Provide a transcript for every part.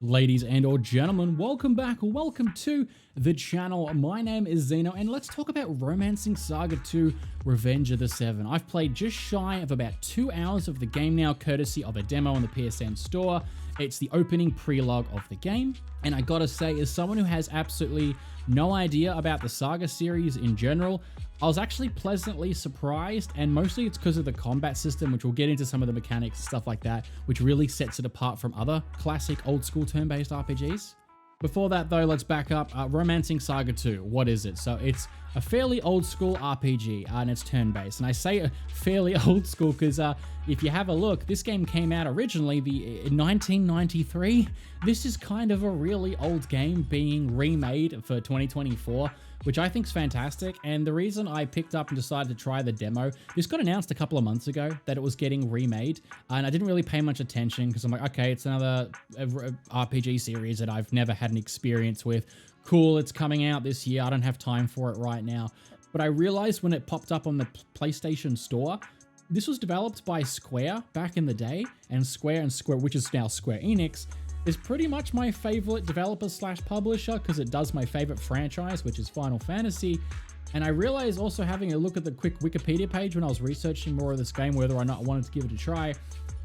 Ladies and or gentlemen, welcome back, or welcome to the channel. My name is Zeno, and let's talk about Romancing SaGa 2 Revenge of the Seven. I've played just shy of about 2 hours of the game now, courtesy of a demo on the PSN store. It's the opening prelogue of the game, and I gotta say, as someone who has absolutely no idea about the SaGa series in general, I was actually pleasantly surprised, and mostly it's because of the combat system, which we'll get into some of the mechanics and stuff like that, which really sets it apart from other classic old school turn-based RPGs. Before that though, let's back up. Romancing SaGa 2, what is it? So it's a fairly old school RPG and it's turn-based. And I say a fairly old school because if you have a look, this game came out originally in 1993. This is kind of a really old game being remade for 2024, which I think is fantastic. And the reason I picked up and decided to try the demo, this got announced a couple of months ago that it was getting remade, and I didn't really pay much attention because I'm like, okay, it's another RPG series that I've never had an experience with. Cool, it's coming out this year. I don't have time for it right now. But I realized when it popped up on the PlayStation Store, this was developed by Square back in the day, and Square, which is now Square Enix, is pretty much my favorite developer slash publisher because it does my favorite franchise, which is Final Fantasy. And I realized also, having a look at the quick Wikipedia page when I was researching more of this game, whether or not I wanted to give it a try,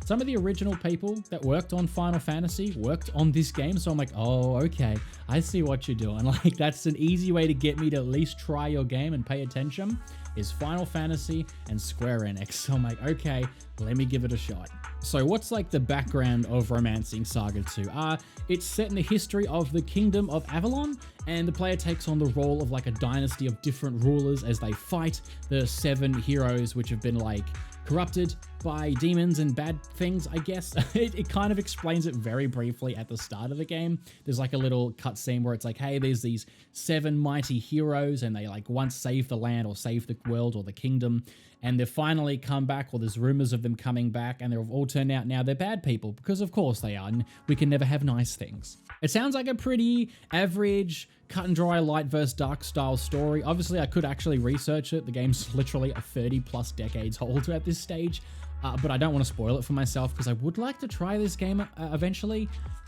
some of the original people that worked on Final Fantasy worked on this game. So I'm like, oh, okay, I see what you're doing. Like, that's an easy way to get me to at least try your game and pay attention, is Final Fantasy and Square Enix. So I'm like, okay, let me give it a shot. So what's like the background of Romancing SaGa 2? It's set in the history of the Kingdom of Avalon, and the player takes on the role of like a dynasty of different rulers as they fight the 7 heroes which have been like corrupted by demons and bad things, I guess. It kind of explains it very briefly at the start of the game. There's like a little cutscene where it's like, hey, there's these 7 mighty heroes, and they like once saved the land or saved the world or the kingdom, and they've finally come back, or there's rumors of them coming back, and they've all turned out now they're bad people, because of course they are, and we can never have nice things. It sounds like a pretty average, cut and dry, light versus dark style story. Obviously, I could actually research it. The game's literally 30 plus decades old at this stage, but I don't want to spoil it for myself because I would like to try this game eventually.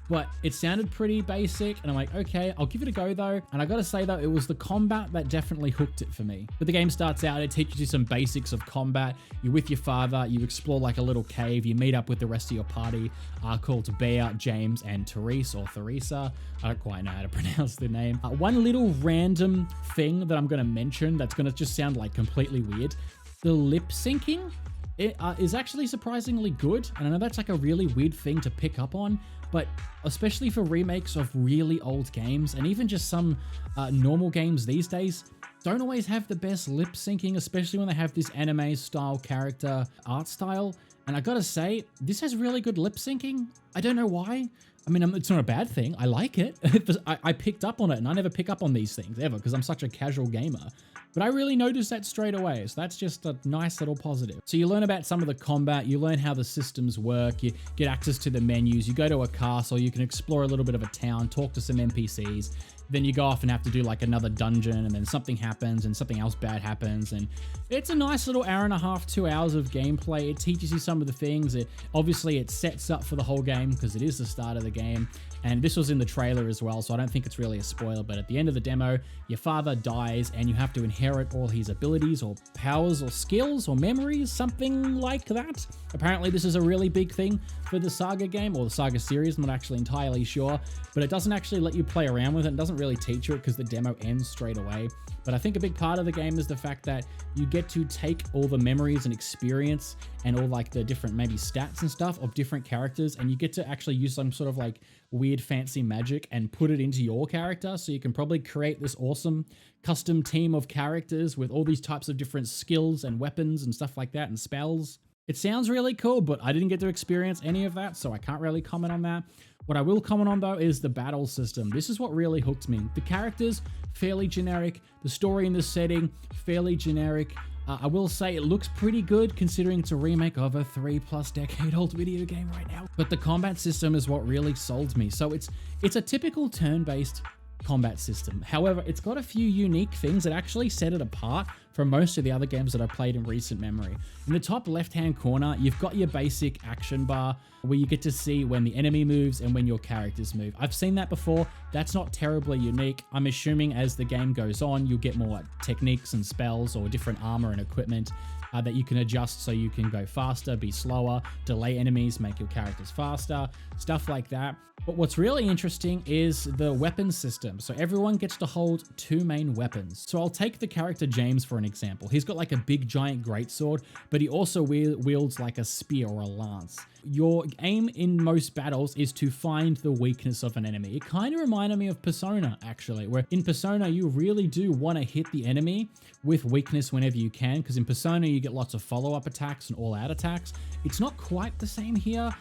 But it sounded pretty basic, and I'm like, okay, I'll give it a go though. And I gotta say though, it was the combat that definitely hooked it for me. But the game starts out, it teaches you some basics of combat. You're with your father, you explore like a little cave, you meet up with the rest of your party, called Bear, James, and Therese, or Theresa. I don't quite know how to pronounce the name. One little random thing that I'm gonna mention that's gonna just sound like completely weird. The lip syncing, it is actually surprisingly good, and I know that's like a really weird thing to pick up on, but especially for remakes of really old games, and even just some normal games these days, don't always have the best lip syncing, especially when they have this anime style character art style. And I gotta say, this has really good lip syncing. I don't know why. I mean, it's not a bad thing. I like it. I picked up on it, and I never pick up on these things ever because I'm such a casual gamer. But I really noticed that straight away, so that's just a nice little positive. So you learn about some of the combat, you learn how the systems work, you get access to the menus, you go to a castle, you can explore a little bit of a town, talk to some NPCs, then you go off and have to do like another dungeon, and then something happens and something else bad happens, and it's a nice little hour and a half, 2 hours of gameplay. It teaches you some of the things. Obviously it sets up for the whole game because it is the start of the game, and this was in the trailer as well, so I don't think it's really a spoiler. But at the end of the demo, your father dies and you have to inherit all his abilities or powers or skills or memories, something like that. Apparently this is a really big thing for the SaGa game, or the SaGa series. I'm not actually entirely sure, but it doesn't actually let you play around with it. It doesn't really teach you it because the demo ends straight away. But I think a big part of the game is the fact that you get to take all the memories and experience and all like the different maybe stats and stuff of different characters, and you get to actually use some sort of like weird fancy magic and put it into your character. So you can probably create this awesome custom team of characters with all these types of different skills and weapons and stuff like that, and spells. It sounds really cool, but I didn't get to experience any of that, so I can't really comment on that. What I will comment on though is the battle system. This is what really hooked me. The characters, fairly generic. The story in this setting, fairly generic. I will say it looks pretty good considering it's a remake of a 3+ decade old video game right now. But the combat system is what really sold me. So it's a typical turn-based combat system. However, it's got a few unique things that actually set it apart from most of the other games that I've played in recent memory. In the top left-hand corner, you've got your basic action bar where you get to see when the enemy moves and when your characters move. I've seen that before. That's not terribly unique. I'm assuming as the game goes on, you'll get more techniques and spells or different armor and equipment that you can adjust so you can go faster, be slower, delay enemies, make your characters faster, stuff like that. But what's really interesting is the weapon system. So everyone gets to hold 2 main weapons. So I'll take the character James for an example. He's got like a big giant greatsword, but he also wields like a spear or a lance. Your aim in most battles is to find the weakness of an enemy. It kind of reminded me of Persona, actually, where in Persona, you really do want to hit the enemy with weakness whenever you can, because in Persona, you get lots of follow-up attacks and all-out attacks. It's not quite the same here.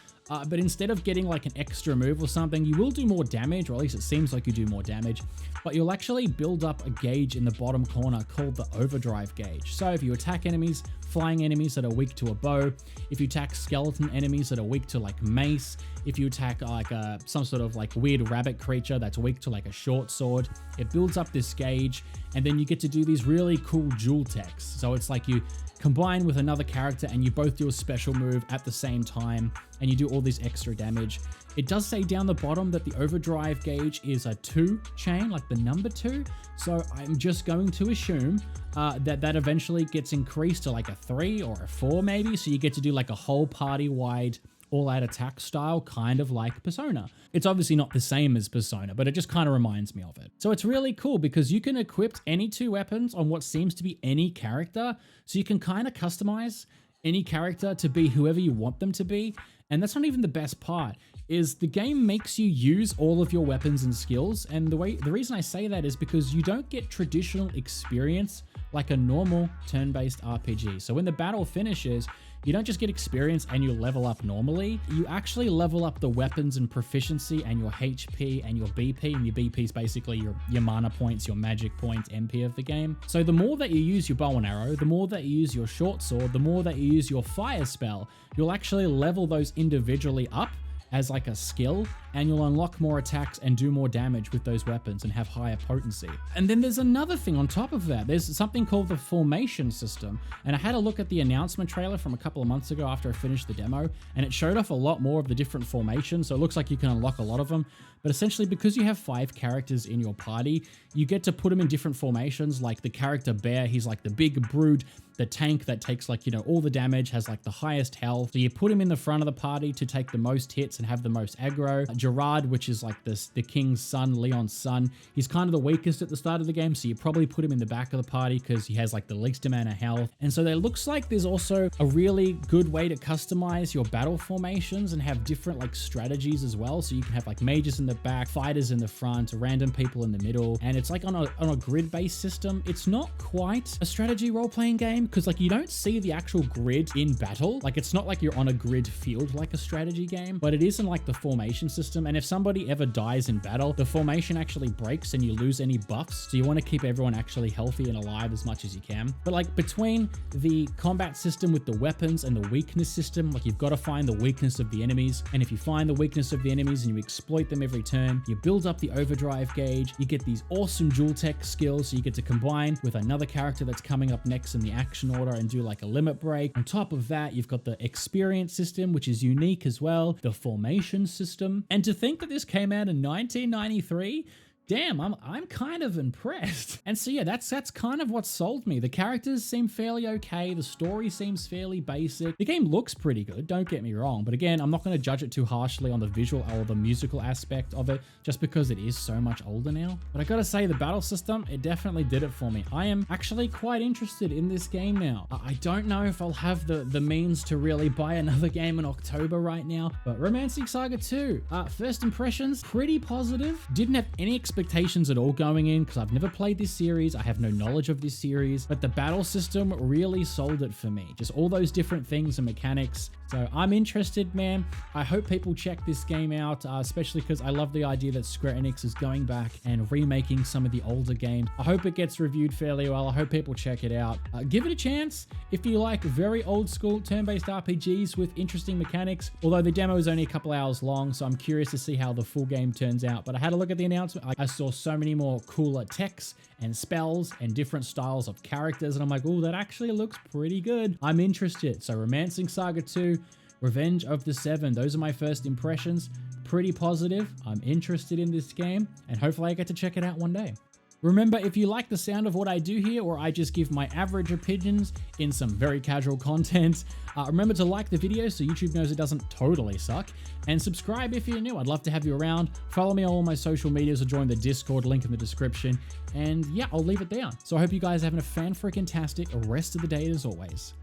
But instead of getting like an extra move or something, you will do more damage, or at least it seems like you do more damage, but you'll actually build up a gauge in the bottom corner called the overdrive gauge. So if you attack enemies, flying enemies that are weak to a bow, if you attack skeleton enemies that are weak to like mace, if you attack like some sort of like weird rabbit creature that's weak to like a short sword, it builds up this gauge, and then you get to do these really cool dual techs. So it's like you combine with another character and you both do a special move at the same time and you do all this extra damage. It does say down the bottom that the overdrive gauge is a 2 chain, like the number 2. So I'm just going to assume that eventually gets increased to like a 3 or a 4 maybe. So you get to do like a whole party-wide all-out attack style, kind of like Persona. It's obviously not the same as Persona, but it just kind of reminds me of it. So it's really cool because you can equip any 2 weapons on what seems to be any character. So you can kind of customize any character to be whoever you want them to be. And that's not even the best part, is the game makes you use all of your weapons and skills. And the reason I say that is because you don't get traditional experience like a normal turn-based RPG. So when the battle finishes, you don't just get experience and you level up normally. You actually level up the weapons and proficiency and your HP and your BP. And your BP is basically your mana points, your magic points, MP of the game. So the more that you use your bow and arrow, the more that you use your short sword, the more that you use your fire spell, you'll actually level those individually up as like a skill, and you'll unlock more attacks and do more damage with those weapons and have higher potency. And then there's another thing on top of that. There's something called the formation system. And I had a look at the announcement trailer from a couple of months ago after I finished the demo, and it showed off a lot more of the different formations. So it looks like you can unlock a lot of them. But essentially, because you have 5 characters in your party, you get to put them in different formations. Like the character Bear, he's like the big brood, the tank that takes like, you know, all the damage, has like the highest health. So you put him in the front of the party to take the most hits and have the most aggro. Gerard, which is like the king's son, Leon's son, he's kind of the weakest at the start of the game. So you probably put him in the back of the party because he has like the least amount of health. And so it looks like there's also a really good way to customize your battle formations and have different like strategies as well. So you can have like mages in the back, fighters in the front, random people in the middle. And it's like on a grid-based system. It's not quite a strategy role-playing game because like you don't see the actual grid in battle. Like it's not like you're on a grid field like a strategy game, but it is in like the formation system. And if somebody ever dies in battle, the formation actually breaks and you lose any buffs. So you want to keep everyone actually healthy and alive as much as you can. But like between the combat system with the weapons and the weakness system, like you've got to find the weakness of the enemies. And if you find the weakness of the enemies and you exploit them every turn, you build up the overdrive gauge, you get these awesome dual tech skills. So you get to combine with another character that's coming up next in the action order and do like a limit break. On top of that, you've got the experience system, which is unique as well, the formation system. And to think that this came out in 1993, damn, I'm kind of impressed. And so yeah, that's kind of what sold me. The characters seem fairly okay. The story seems fairly basic. The game looks pretty good, don't get me wrong. But again, I'm not going to judge it too harshly on the visual or the musical aspect of it, just because it is so much older now. But I gotta say, the battle system, it definitely did it for me. I am actually quite interested in this game now. I don't know if I'll have the means to really buy another game in October right now, but Romancing SaGa 2, first impressions, pretty positive. Didn't have any expectations at all going in because I've never played this series. I have no knowledge of this series, but the battle system really sold it for me. Just all those different things and mechanics. So I'm interested, man. I hope people check this game out, especially because I love the idea that Square Enix is going back and remaking some of the older games. I hope it gets reviewed fairly well. I hope people check it out. Give it a chance if you like very old school turn-based RPGs with interesting mechanics, although the demo is only a couple hours long, so I'm curious to see how the full game turns out. But I had a look at the announcement. I saw so many more cooler techs and spells and different styles of characters, and I'm like, oh, that actually looks pretty good. I'm interested. So Romancing SaGa 2, Revenge of the Seven, those are my first impressions. Pretty positive. I'm interested in this game, and hopefully I get to check it out one day. Remember, if you like the sound of what I do here, or I just give my average opinions in some very casual content, remember to like the video so YouTube knows it doesn't totally suck, and subscribe if you're new. I'd love to have you around. Follow me on all my social medias or join the Discord, link in the description, and yeah, I'll leave it there. So I hope you guys are having a fan-freaking-tastic rest of the day as always.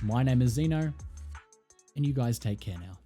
My name is Zeno, and you guys take care now.